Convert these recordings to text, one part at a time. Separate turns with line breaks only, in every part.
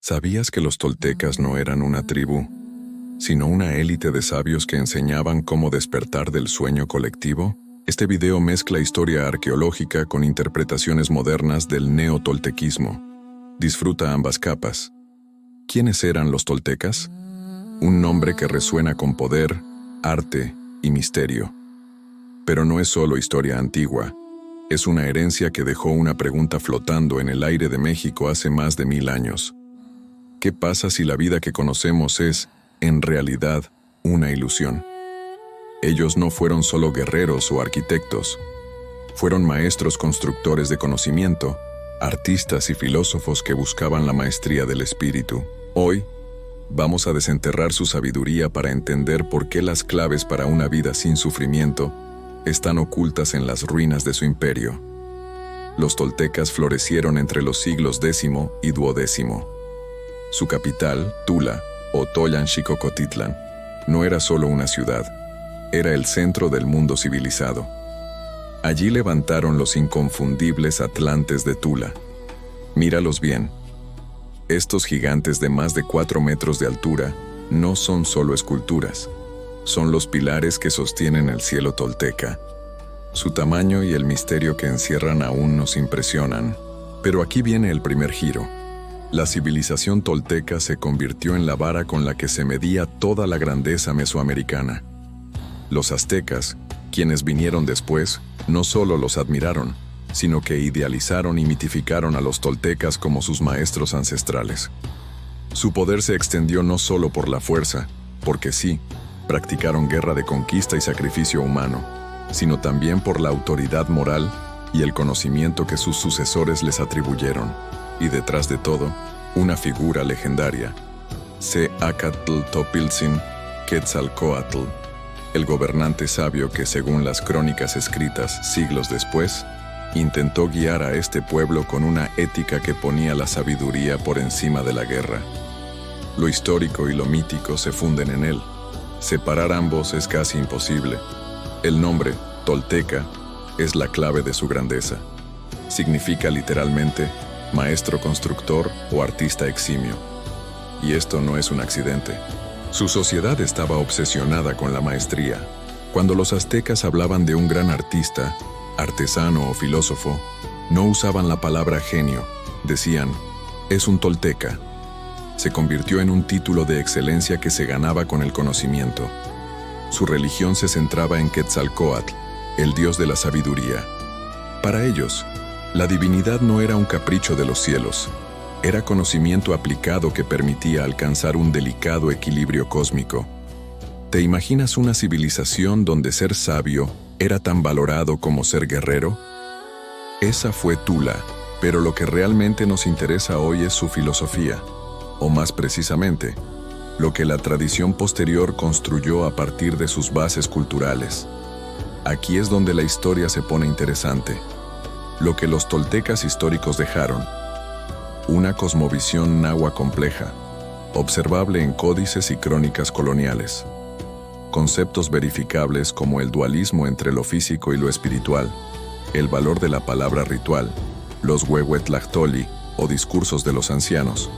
¿Sabías que los toltecas no eran una tribu, sino una élite de sabios que enseñaban cómo despertar del sueño colectivo? Este video mezcla historia arqueológica con interpretaciones modernas del neotoltequismo. Disfruta ambas capas. ¿Quiénes eran los toltecas? Un nombre que resuena con poder, arte y misterio. Pero no es solo historia antigua, es una herencia que dejó una pregunta flotando en el aire de México hace más de 1000 años. ¿Qué pasa si la vida que conocemos es, en realidad, una ilusión? Ellos no fueron solo guerreros o arquitectos, fueron maestros constructores de conocimiento, artistas y filósofos que buscaban la maestría del espíritu. Hoy, vamos a desenterrar su sabiduría para entender por qué las claves para una vida sin sufrimiento están ocultas en las ruinas de su imperio. Los toltecas florecieron entre los siglos X y XII. Su capital, Tula, o Tollan-Xicocotitlán, no era solo una ciudad, era el centro del mundo civilizado. Allí levantaron los inconfundibles atlantes de Tula. Míralos bien. Estos gigantes de más de 4 metros de altura no son solo esculturas, son los pilares que sostienen el cielo tolteca. Su tamaño y el misterio que encierran aún nos impresionan. Pero aquí viene el primer giro. La civilización tolteca se convirtió en la vara con la que se medía toda la grandeza mesoamericana. Los aztecas, quienes vinieron después, no solo los admiraron, sino que idealizaron y mitificaron a los toltecas como sus maestros ancestrales. Su poder se extendió no solo por la fuerza, porque sí, practicaron guerra de conquista y sacrificio humano, sino también por la autoridad moral y el conocimiento que sus sucesores les atribuyeron. Y detrás de todo, una figura legendaria, Seacatl Topiltzin Quetzalcóatl, el gobernante sabio que, según las crónicas escritas siglos después, intentó guiar a este pueblo con una ética que ponía la sabiduría por encima de la guerra. Lo histórico y lo mítico se funden en él. Separar ambos es casi imposible. El nombre, Tolteca, es la clave de su grandeza. Significa literalmente maestro constructor o artista eximio. Y esto no es un accidente. Su sociedad estaba obsesionada con la maestría. Cuando los aztecas hablaban de un gran artista, artesano o filósofo, no usaban la palabra genio, decían, es un tolteca. Se convirtió en un título de excelencia que se ganaba con el conocimiento. Su religión se centraba en Quetzalcóatl, el dios de la sabiduría. Para ellos, la divinidad no era un capricho de los cielos, era conocimiento aplicado que permitía alcanzar un delicado equilibrio cósmico. ¿Te imaginas una civilización donde ser sabio era tan valorado como ser guerrero? Esa fue Tula, pero lo que realmente nos interesa hoy es su filosofía, o más precisamente, lo que la tradición posterior construyó a partir de sus bases culturales. Aquí es donde la historia se pone interesante. Lo que los toltecas históricos dejaron, una cosmovisión náhua compleja, observable en códices y crónicas coloniales. Conceptos verificables como el dualismo entre lo físico y lo espiritual, el valor de la palabra ritual, los huehuetlactoli o discursos de los ancianos,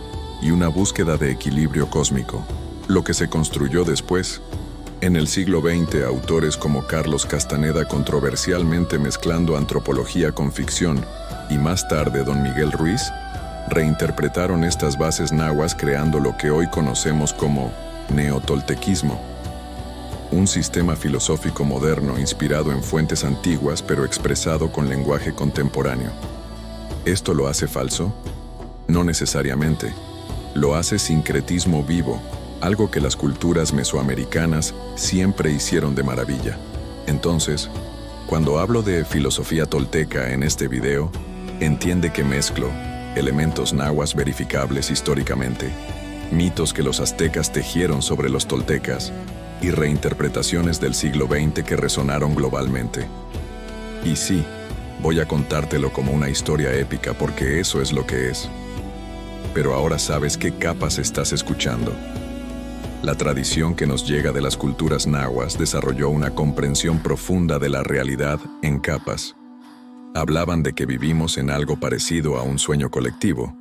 y una búsqueda de equilibrio cósmico. Lo que se construyó después. En el siglo XX, autores como Carlos Castaneda, controversialmente mezclando antropología con ficción, y más tarde Don Miguel Ruiz, reinterpretaron estas bases náhuas creando lo que hoy conocemos como neotoltequismo, un sistema filosófico moderno inspirado en fuentes antiguas pero expresado con lenguaje contemporáneo. ¿Esto lo hace falso? No necesariamente. Lo hace sincretismo vivo, algo que las culturas mesoamericanas siempre hicieron de maravilla. Entonces, cuando hablo de filosofía tolteca en este video, entiende que mezclo elementos náhuas verificables históricamente, mitos que los aztecas tejieron sobre los toltecas y reinterpretaciones del siglo XX que resonaron globalmente. Y sí, voy a contártelo como una historia épica porque eso es lo que es. Pero ahora sabes qué capas estás escuchando. La tradición que nos llega de las culturas náhuas desarrolló una comprensión profunda de la realidad en capas. Hablaban de que vivimos en algo parecido a un sueño colectivo,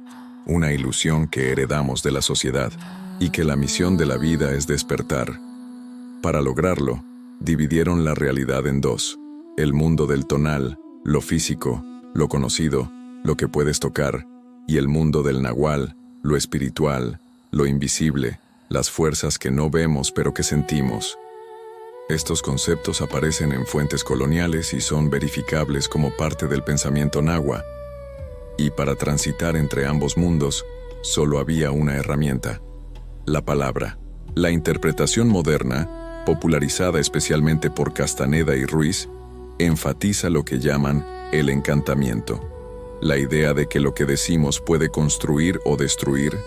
una ilusión que heredamos de la sociedad, y que la misión de la vida es despertar. Para lograrlo, dividieron la realidad en dos: el mundo del tonal, lo físico, lo conocido, lo que puedes tocar, y el mundo del nahual, lo espiritual, lo invisible, las fuerzas que no vemos pero que sentimos. Estos conceptos aparecen en fuentes coloniales y son verificables como parte del pensamiento nahua. Y para transitar entre ambos mundos, solo había una herramienta: la palabra. La interpretación moderna, popularizada especialmente por Castaneda y Ruiz, enfatiza lo que llaman el encantamiento. La idea de que lo que decimos puede construir o destruir,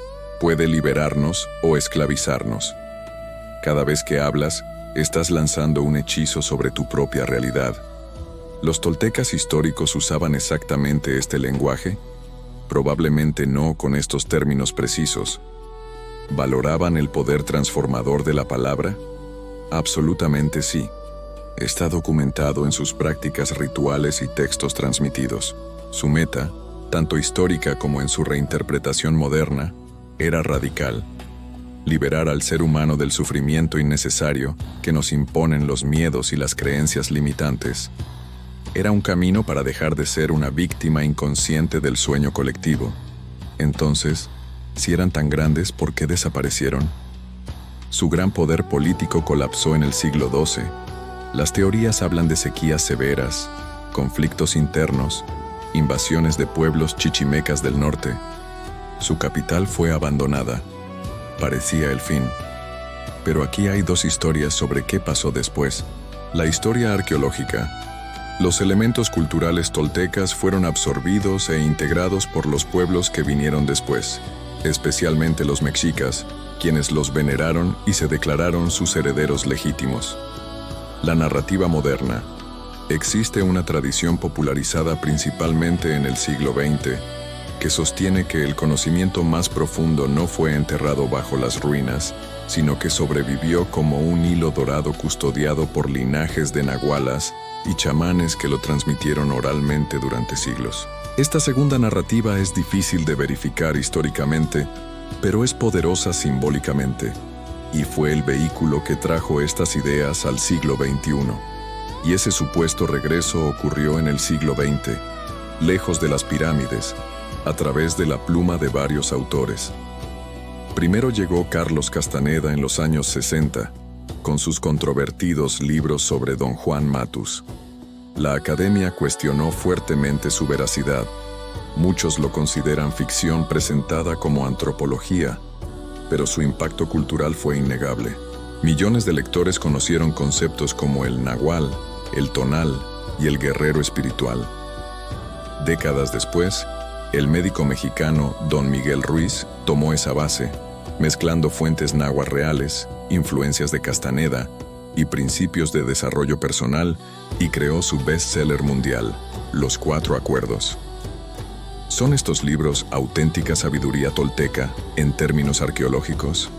puede liberarnos o esclavizarnos. Cada vez que hablas, estás lanzando un hechizo sobre tu propia realidad. ¿Los toltecas históricos usaban exactamente este lenguaje? Probablemente no con estos términos precisos. ¿Valoraban el poder transformador de la palabra? Absolutamente sí. Está documentado en sus prácticas rituales y textos transmitidos. Su meta, tanto histórica como en su reinterpretación moderna, era radical: liberar al ser humano del sufrimiento innecesario que nos imponen los miedos y las creencias limitantes. Era un camino para dejar de ser una víctima inconsciente del sueño colectivo. Entonces, si eran tan grandes, ¿por qué desaparecieron? Su gran poder político colapsó en el siglo XII. Las teorías hablan de sequías severas, conflictos internos, invasiones de pueblos chichimecas del norte. Su capital fue abandonada. Parecía el fin. Pero aquí hay dos historias sobre qué pasó después. La historia arqueológica. Los elementos culturales toltecas fueron absorbidos e integrados por los pueblos que vinieron después, especialmente los mexicas, quienes los veneraron y se declararon sus herederos legítimos. La narrativa moderna. Existe una tradición popularizada principalmente en el siglo XX, que sostiene que el conocimiento más profundo no fue enterrado bajo las ruinas, sino que sobrevivió como un hilo dorado custodiado por linajes de nahualas y chamanes que lo transmitieron oralmente durante siglos. Esta segunda narrativa es difícil de verificar históricamente, pero es poderosa simbólicamente, y fue el vehículo que trajo estas ideas al siglo XXI. Y ese supuesto regreso ocurrió en el siglo XX, lejos de las pirámides, a través de la pluma de varios autores. Primero llegó Carlos Castaneda en los años 60, con sus controvertidos libros sobre Don Juan Matus. La academia cuestionó fuertemente su veracidad. Muchos lo consideran ficción presentada como antropología, pero su impacto cultural fue innegable. Millones de lectores conocieron conceptos como el nahual, el tonal y el guerrero espiritual. Décadas después, el médico mexicano Don Miguel Ruiz tomó esa base, mezclando fuentes náhuatl reales, influencias de Castaneda y principios de desarrollo personal, y creó su bestseller mundial, Los Cuatro Acuerdos. ¿Son estos libros auténtica sabiduría tolteca en términos arqueológicos?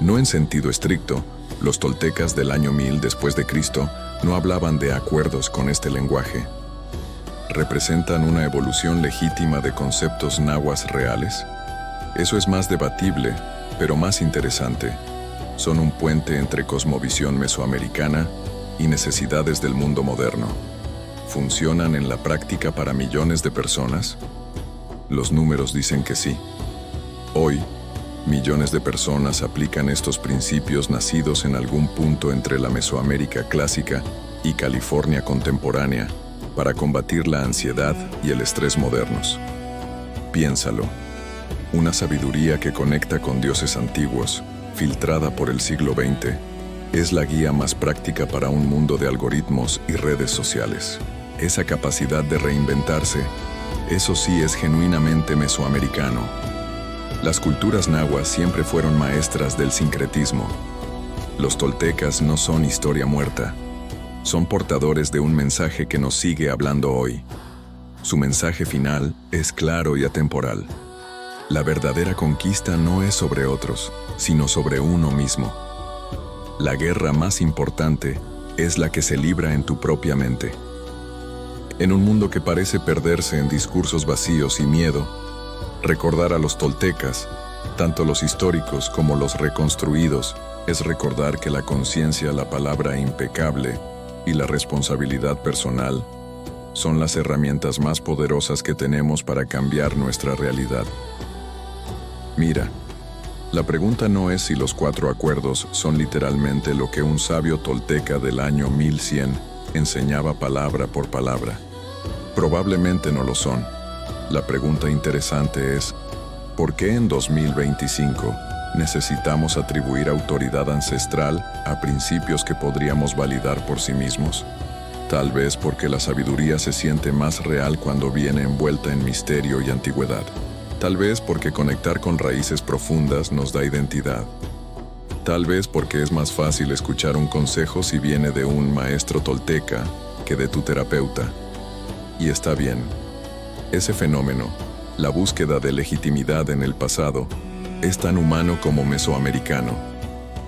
No en sentido estricto. Los toltecas del año 1000 después de Cristo no hablaban de acuerdos con este lenguaje. ¿Representan una evolución legítima de conceptos náhuatl reales? Eso es más debatible, pero más interesante. Son un puente entre cosmovisión mesoamericana y necesidades del mundo moderno. ¿Funcionan en la práctica para millones de personas? Los números dicen que sí. Hoy, millones de personas aplican estos principios nacidos en algún punto entre la Mesoamérica clásica y California contemporánea para combatir la ansiedad y el estrés modernos. Piénsalo. Una sabiduría que conecta con dioses antiguos, filtrada por el siglo XX, es la guía más práctica para un mundo de algoritmos y redes sociales. Esa capacidad de reinventarse, eso sí es genuinamente mesoamericano. Las culturas nahuas siempre fueron maestras del sincretismo. Los toltecas no son historia muerta. Son portadores de un mensaje que nos sigue hablando hoy. Su mensaje final es claro y atemporal. La verdadera conquista no es sobre otros, sino sobre uno mismo. La guerra más importante es la que se libra en tu propia mente. En un mundo que parece perderse en discursos vacíos y miedo, Recordar a los toltecas, tanto los históricos como los reconstruidos, es recordar que la conciencia, la palabra impecable y la responsabilidad personal son las herramientas más poderosas que tenemos para cambiar nuestra realidad. Mira, la pregunta no es si los 4 acuerdos son literalmente lo que un sabio tolteca del año 1100 enseñaba palabra por palabra. Probablemente no lo son. La pregunta interesante es, ¿por qué en 2025 necesitamos atribuir autoridad ancestral a principios que podríamos validar por sí mismos? Tal vez porque la sabiduría se siente más real cuando viene envuelta en misterio y antigüedad. Tal vez porque conectar con raíces profundas nos da identidad. Tal vez porque es más fácil escuchar un consejo si viene de un maestro tolteca que de tu terapeuta. Y está bien. Ese fenómeno, la búsqueda de legitimidad en el pasado, es tan humano como mesoamericano.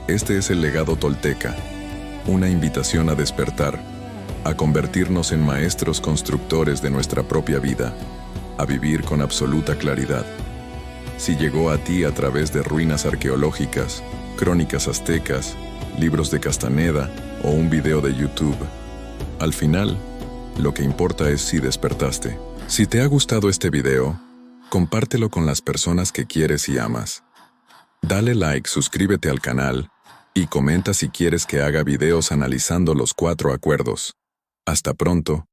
Este es el legado tolteca, una invitación a despertar, a convertirnos en maestros constructores de nuestra propia vida, a vivir con absoluta claridad. Si llegó a ti a través de ruinas arqueológicas, crónicas aztecas, libros de Castaneda o un video de YouTube, al final, lo que importa es si despertaste. Si te ha gustado este video, compártelo con las personas que quieres y amas. Dale like, suscríbete al canal y comenta si quieres que haga videos analizando los 4 acuerdos. Hasta pronto.